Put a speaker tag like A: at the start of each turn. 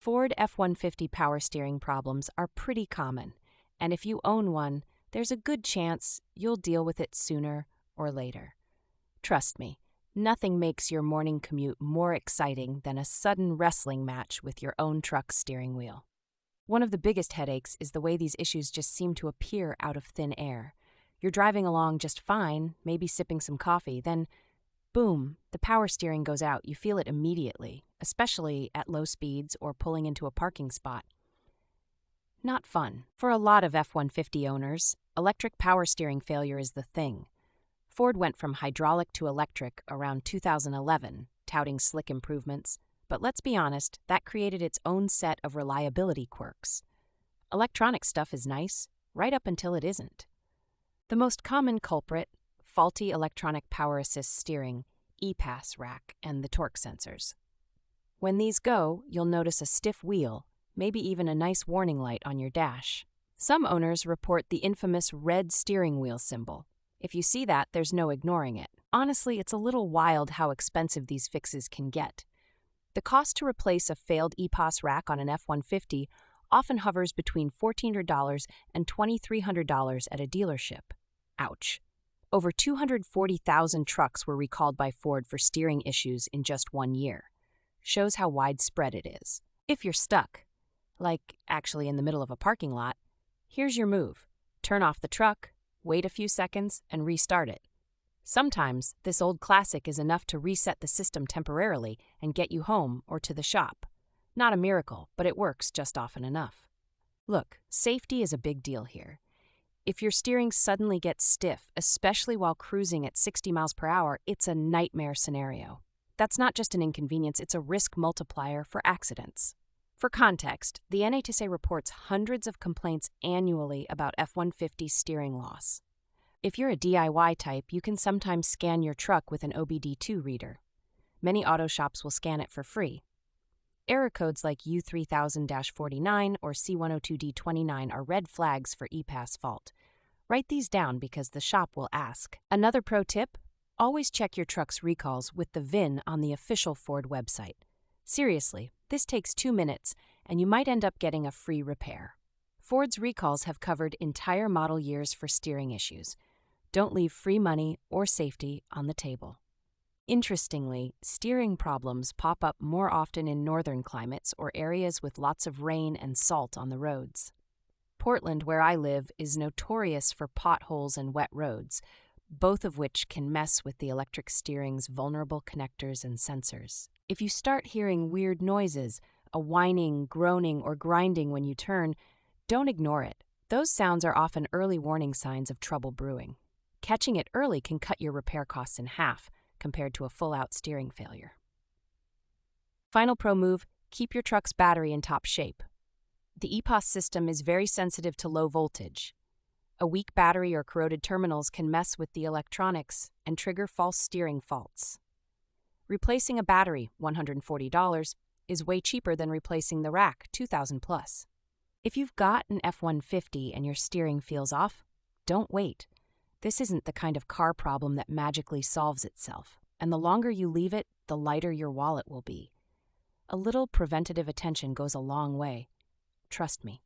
A: Ford F-150 power steering problems are pretty common, and if you own one, there's a good chance you'll deal with it sooner or later. Trust me, nothing makes your morning commute more exciting than a sudden wrestling match with your own truck's steering wheel. One of the biggest headaches is the way these issues just seem to appear out of thin air. You're driving along just fine, maybe sipping some coffee, then boom, the power steering goes out. You feel it immediately, especially at low speeds or pulling into a parking spot. Not fun. For a lot of F-150 owners, electric power steering failure is the thing. Ford went from hydraulic to electric around 2011, touting slick improvements, but let's be honest, that created its own set of reliability quirks. Electronic stuff is nice, right up until it isn't. The most common culprit, faulty electronic power assist steering, EPAS rack, and the torque sensors. When these go, you'll notice a stiff wheel, maybe even a nice warning light on your dash. Some owners report the infamous red steering wheel symbol. If you see that, there's no ignoring it. Honestly, it's a little wild how expensive these fixes can get. The cost to replace a failed EPAS rack on an F-150 often hovers between $1,400 and $2,300 at a dealership. Ouch. Over 240,000 trucks were recalled by Ford for steering issues in just 1 year. Shows how widespread it is. If you're stuck, like actually in the middle of a parking lot, here's your move. Turn off the truck, wait a few seconds, and restart it. Sometimes, this old classic is enough to reset the system temporarily and get you home or to the shop. Not a miracle, but it works just often enough. Look, safety is a big deal here. If your steering suddenly gets stiff, especially while cruising at 60 miles per hour, it's a nightmare scenario. That's not just an inconvenience, it's a risk multiplier for accidents. For context, the NHTSA reports hundreds of complaints annually about F-150 steering loss. If you're a DIY type, you can sometimes scan your truck with an OBD2 reader. Many auto shops will scan it for free. Error codes like U3000-49 or C102D29 are red flags for EPAS fault. Write these down because the shop will ask. Another pro tip: always check your truck's recalls with the VIN on the official Ford website. Seriously, this takes 2 minutes, and you might end up getting a free repair. Ford's recalls have covered entire model years for steering issues. Don't leave free money or safety on the table. Interestingly, steering problems pop up more often in northern climates or areas with lots of rain and salt on the roads. Portland, where I live, is notorious for potholes and wet roads, both of which can mess with the electric steering's vulnerable connectors and sensors. If you start hearing weird noises, a whining, groaning, or grinding when you turn, don't ignore it. Those sounds are often early warning signs of trouble brewing. Catching it early can cut your repair costs in half, compared to a full-out steering failure. Final pro move: keep your truck's battery in top shape. The EPAS system is very sensitive to low voltage. A weak battery or corroded terminals can mess with the electronics and trigger false steering faults. Replacing a battery, $140, is way cheaper than replacing the rack, $2,000 plus. If you've got an F-150 and your steering feels off, don't wait. This isn't the kind of car problem that magically solves itself, and the longer you leave it, the lighter your wallet will be. A little preventative attention goes a long way. Trust me.